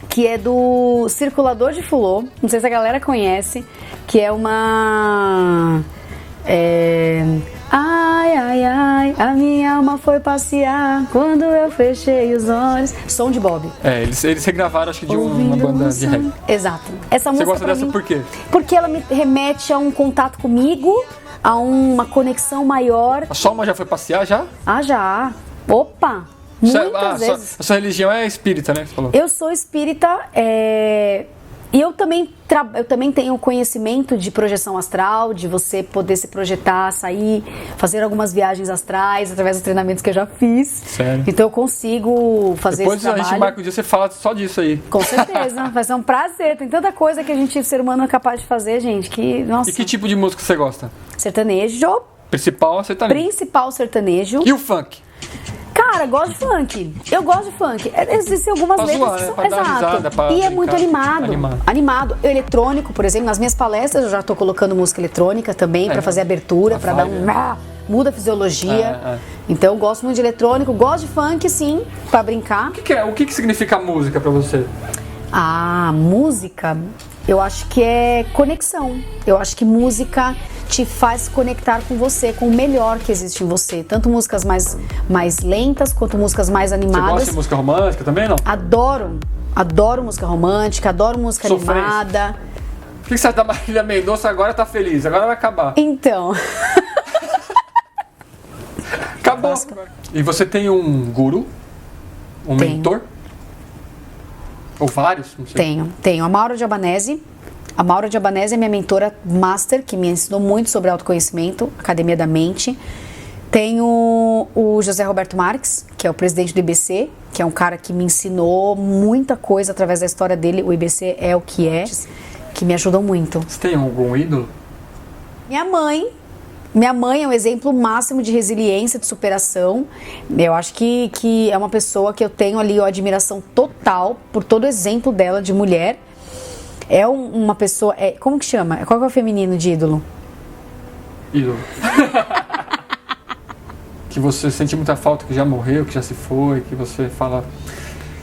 que é do Circulador de Fulô, não sei se a galera conhece, que é uma... Ai, ai, ai, a minha alma foi passear quando eu fechei os olhos. Som de Bob. Eles regravaram, acho que de uma banda de rap. Exato. Essa música, você gosta dessa por quê? Porque ela me remete a um contato comigo, a uma conexão maior. A sua alma já foi passear, já? Já. Opa! Muitas vezes. A sua religião é espírita, né? Você falou. Eu sou espírita, e eu também tenho conhecimento de projeção astral, de você poder se projetar, sair, fazer algumas viagens astrais através dos treinamentos que eu já fiz. Sério? Então eu consigo fazer Depois esse trabalho. Depois a gente marca um dia, você fala só disso aí. Com certeza, vai ser um prazer. Tem tanta coisa que o ser humano é capaz de fazer, gente, que, nossa. E que tipo de música você gosta? Sertanejo. Principal sertanejo. Principal sertanejo. E o funk? Cara, gosto de funk. Eu gosto de funk. Existem algumas pra letras zoar, que né? são... Pra dar risada, pra e brincar. é muito animado. Eletrônico, por exemplo, nas minhas palestras eu já tô colocando música eletrônica também pra fazer abertura, pra dar muda a fisiologia. Então eu gosto muito de eletrônico, gosto de funk, sim, pra brincar. O que significa música pra você? Música, eu acho que é conexão. Eu acho que música te faz conectar com você, com o melhor que existe em você. Tanto músicas mais lentas, quanto músicas mais animadas. Você gosta de música romântica também, não? Adoro música romântica, adoro música animada. O que você acha da Marília Mendonça? Agora tá feliz, agora vai acabar. Então... Acabou. E você tem um guru? Um mentor? Ou vários? Não sei. Tenho. A Maura de Albanese. A Maura de Albanese é minha mentora master, que me ensinou muito sobre autoconhecimento, Academia da Mente. Tenho o José Roberto Marques, que é o presidente do IBC, que é um cara que me ensinou muita coisa através da história dele. O IBC é o que é, que me ajudou muito. Você tem algum ídolo? Minha mãe é um exemplo máximo de resiliência, de superação. Eu acho que é uma pessoa que eu tenho ali uma admiração total por todo o exemplo dela de mulher. É uma pessoa... como que chama? Qual que é o feminino de ídolo? Ídolo. Que você sente muita falta, que já morreu, que já se foi, que você fala...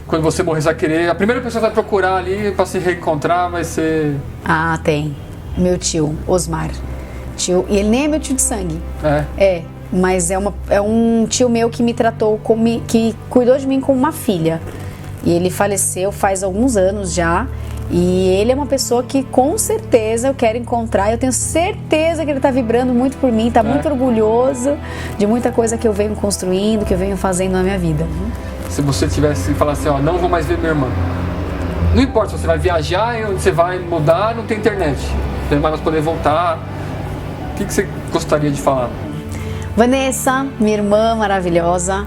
Quando você morrer, você vai querer... A primeira pessoa que vai procurar ali pra se reencontrar vai ser... Tem. Meu tio, Osmar. E ele nem é meu tio de sangue. Mas é um tio meu que me tratou que cuidou de mim como uma filha. E ele faleceu faz alguns anos já. E ele é uma pessoa que com certeza eu quero encontrar. Eu tenho certeza que ele está vibrando muito por mim, está muito orgulhoso de muita coisa que eu venho construindo, que eu venho fazendo na minha vida. Se você tivesse falar assim, não vou mais ver minha irmã. Não importa se você vai viajar, onde você vai mudar, não tem internet. Você não vai mais poder voltar. O que você gostaria de falar? Vanessa, minha irmã maravilhosa,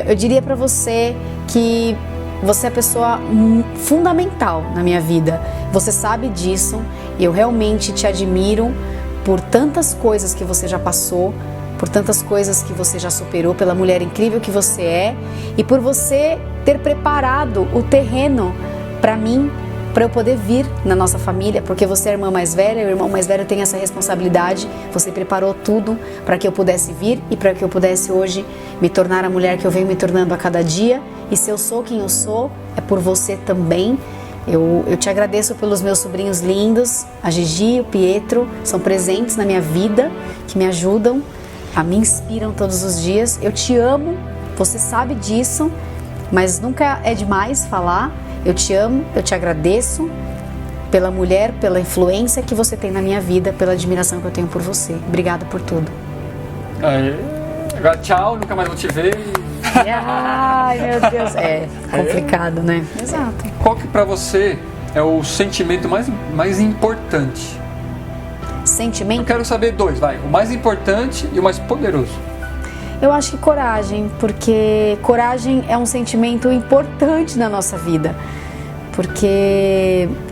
eu diria pra você que você é a pessoa fundamental na minha vida. Você sabe disso. Eu realmente te admiro por tantas coisas que você já passou, por tantas coisas que você já superou, pela mulher incrível que você é e por você ter preparado o terreno para mim, para eu poder vir na nossa família, porque você é a irmã mais velha, o irmão mais velho tem essa responsabilidade. Você preparou tudo para que eu pudesse vir e para que eu pudesse hoje me tornar a mulher que eu venho me tornando a cada dia. E se eu sou quem eu sou, é por você também. Eu te agradeço pelos meus sobrinhos lindos, a Gigi e o Pietro, são presentes na minha vida, que me ajudam, me inspiram todos os dias. Eu te amo, você sabe disso, mas nunca é demais falar. Eu te amo, eu te agradeço pela mulher, pela influência que você tem na minha vida, pela admiração que eu tenho por você. Obrigada por tudo. Agora tchau, nunca mais vou te ver. Ai, meu Deus. É complicado, né? Exato. Qual que pra você é o sentimento mais importante? Sentimento? Eu quero saber dois, o mais importante e o mais poderoso. Eu acho que coragem, porque coragem é um sentimento importante na nossa vida.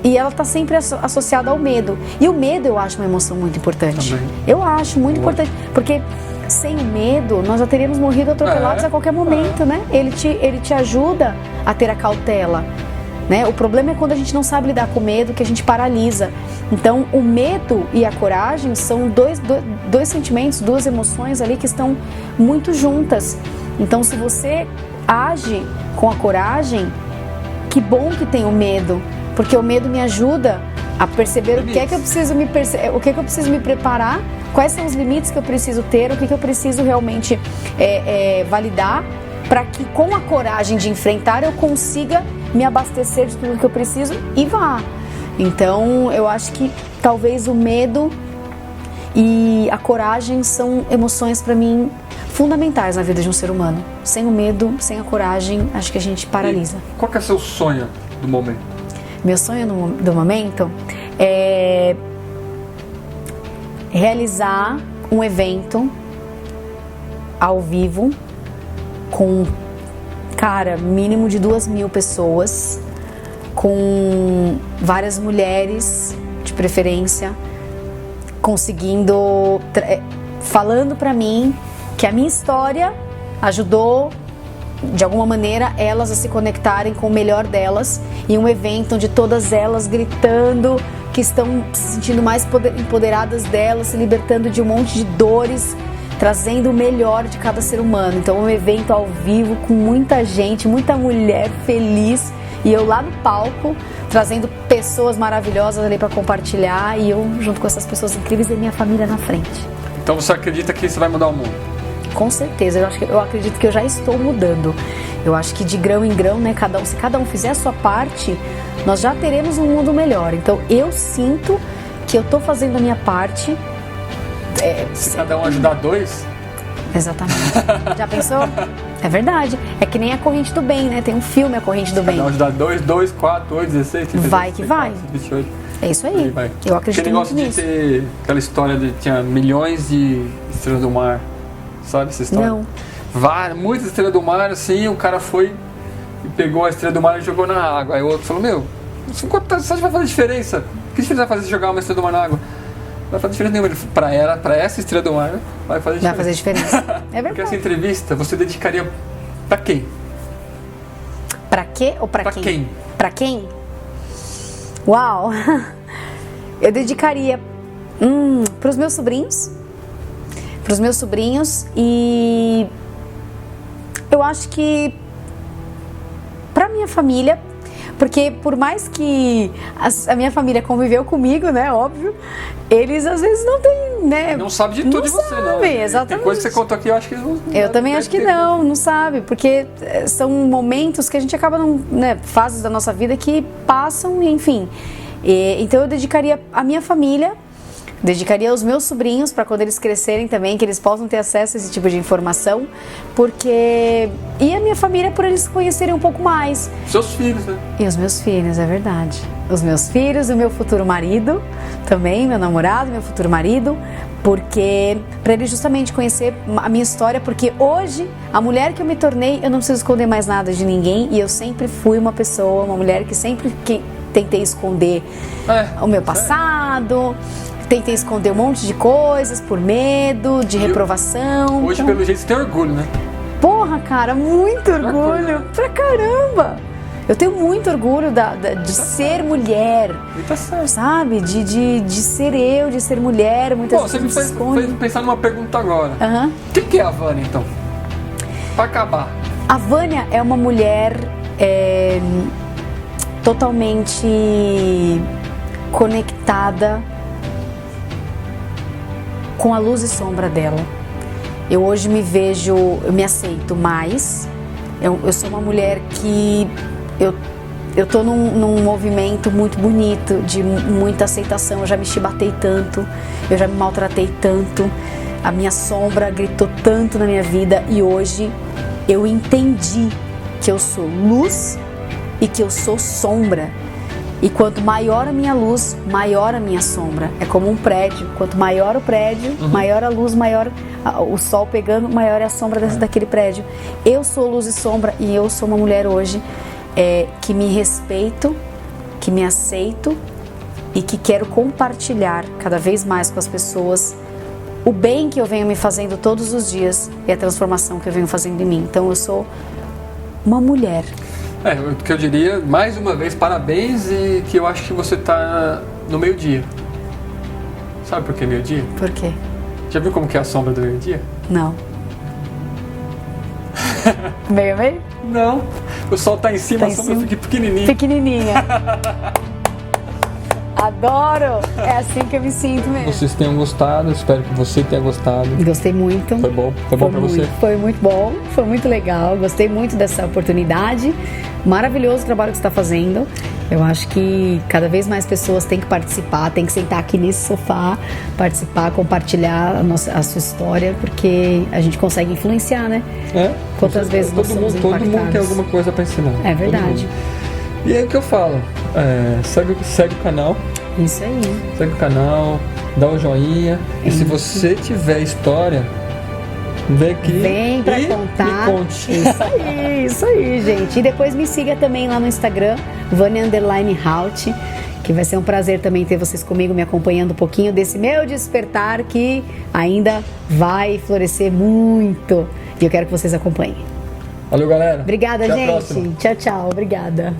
E ela está sempre associada ao medo. E o medo eu acho uma emoção muito importante. Também. Eu acho muito importante, porque sem o medo nós já teríamos morrido atropelados a qualquer momento, né? Ele te ajuda a ter a cautela. Né? O problema é quando a gente não sabe lidar com o medo, que a gente paralisa. Então, o medo e a coragem são dois sentimentos, duas emoções ali que estão muito juntas. Então, se você age com a coragem, que bom que tem o medo, porque o medo me ajuda a perceber o que é que eu preciso me preparar, quais são os limites que eu preciso ter, o que eu preciso realmente validar, para que com a coragem de enfrentar eu consiga me abastecer de tudo que eu preciso e vá. Então eu acho que talvez o medo e a coragem são emoções para mim fundamentais na vida de um ser humano. Sem o medo, sem a coragem, acho que a gente paralisa. E qual que é o seu sonho do momento? Meu sonho do momento é realizar um evento ao vivo com, cara, mínimo de 2.000 pessoas, com várias mulheres, de preferência, conseguindo, falando pra mim que a minha história ajudou, de alguma maneira, elas a se conectarem com o melhor delas, em um evento onde todas elas gritando que estão se sentindo mais empoderadas delas, se libertando de um monte de dores, trazendo o melhor de cada ser humano. Então, um evento ao vivo com muita gente, muita mulher feliz, e eu lá no palco, trazendo pessoas maravilhosas ali para compartilhar, e eu junto com essas pessoas incríveis e minha família na frente. Então você acredita que isso vai mudar o mundo? Com certeza, eu acredito que eu já estou mudando. Eu acho que de grão em grão, né, se cada um fizer a sua parte, nós já teremos um mundo melhor. Então eu sinto que eu estou fazendo a minha parte. Se cada um ajudar 2? Exatamente. Já pensou? É verdade. É que nem a corrente do bem, né? Tem um filme, A Corrente do Bem. Cada um ajudar 2, 4, 8, 16, 32, vai que 34, vai. 28. É isso aí. Vai. Eu acredito muito nisso. Aquele negócio de ter aquela história de tinha milhões de estrelas do mar. Sabe essa história? Não. Muitas estrelas do mar, assim, o cara foi e pegou a estrela do mar e jogou na água. Aí o outro falou, meu, você acha que vai fazer diferença? Que diferença vai fazer se jogar uma estrela do mar na água? Não vai fazer diferença nenhuma. Pra essa estrela do mar, vai fazer diferença. Vai fazer diferença. É verdade. Porque essa entrevista você dedicaria pra quem? Pra quê ou pra quem? Quem? Pra quem? Uau! Eu dedicaria pros meus sobrinhos. Pros meus sobrinhos e eu acho que pra minha família, porque por mais que a minha família conviveu comigo, né, óbvio, eles às vezes não têm, né? Não sabe de tudo de você, não. Exatamente. Tem coisa que você contou aqui, eu acho que eles não. Eu também acho que não sabe, porque são momentos que a gente acaba, fases da nossa vida que passam, enfim. Então eu dedicaria a minha família, dedicaria aos meus sobrinhos para quando eles crescerem também, que eles possam ter acesso a esse tipo de informação, e a minha família por eles conhecerem um pouco mais. Seus filhos, né? E os meus filhos, é verdade. Os meus filhos, o meu futuro marido, também, meu namorado, meu futuro marido, porque para eles justamente conhecer a minha história, porque hoje, a mulher que eu me tornei, eu não preciso esconder mais nada de ninguém, e eu sempre fui uma mulher que sempre tentei esconder o meu passado, tentei esconder um monte de coisas por medo, de reprovação. Hoje, pelo jeito, você tem orgulho, né? Porra, cara, muito orgulho. Pra caramba. Eu tenho muito orgulho de ser mulher. Tá certo. Sabe? De ser eu, de ser mulher. Muitas você me fez pensar numa pergunta agora. O que é a Vânia, então? Pra acabar. A Vânia é uma mulher totalmente conectada com a luz e sombra dela. Eu hoje eu me aceito mais. Eu sou uma mulher que eu tô num movimento muito bonito, de muita aceitação. Eu já me chibatei tanto, eu já me maltratei tanto, a minha sombra gritou tanto na minha vida, e hoje eu entendi que eu sou luz e que eu sou sombra. E quanto maior a minha luz, maior a minha sombra. É como um prédio. Quanto maior o prédio, maior a luz, maior o sol pegando, maior é a sombra daquele prédio. Eu sou luz e sombra, e eu sou uma mulher hoje que me respeito, que me aceito e que quero compartilhar cada vez mais com as pessoas o bem que eu venho me fazendo todos os dias e a transformação que eu venho fazendo em mim. Então eu sou uma mulher. O que eu diria, mais uma vez, parabéns, e que eu acho que você tá no meio-dia. Sabe por que meio-dia? Por quê? Já viu como que é a sombra do meio-dia? Não. Meio? Não. O sol tá em cima, a sombra fica pequenininha. Pequenininha. Adoro! É assim que eu me sinto mesmo. Vocês tenham gostado, espero que você tenha gostado. Gostei muito. Foi bom pra você? Foi muito bom, foi muito legal. Gostei muito dessa oportunidade. Maravilhoso o trabalho que você está fazendo. Eu acho que cada vez mais pessoas têm que participar, têm que sentar aqui nesse sofá, participar, compartilhar a sua história, porque a gente consegue influenciar, né? Quantas vezes nós somos impactados. Todo mundo tem alguma coisa para ensinar. É verdade. E aí o que eu falo? Segue o canal. Isso aí. Segue o canal, dá o joinha. E se você tiver história, vem aqui. Vem pra contar. Me conte. Isso aí, gente. E depois me siga também lá no Instagram, Vânia_Haut, que vai ser um prazer também ter vocês comigo, me acompanhando um pouquinho desse meu despertar que ainda vai florescer muito. E eu quero que vocês acompanhem. Valeu, galera. Obrigada, Até a gente. próxima. Tchau, tchau. Obrigada.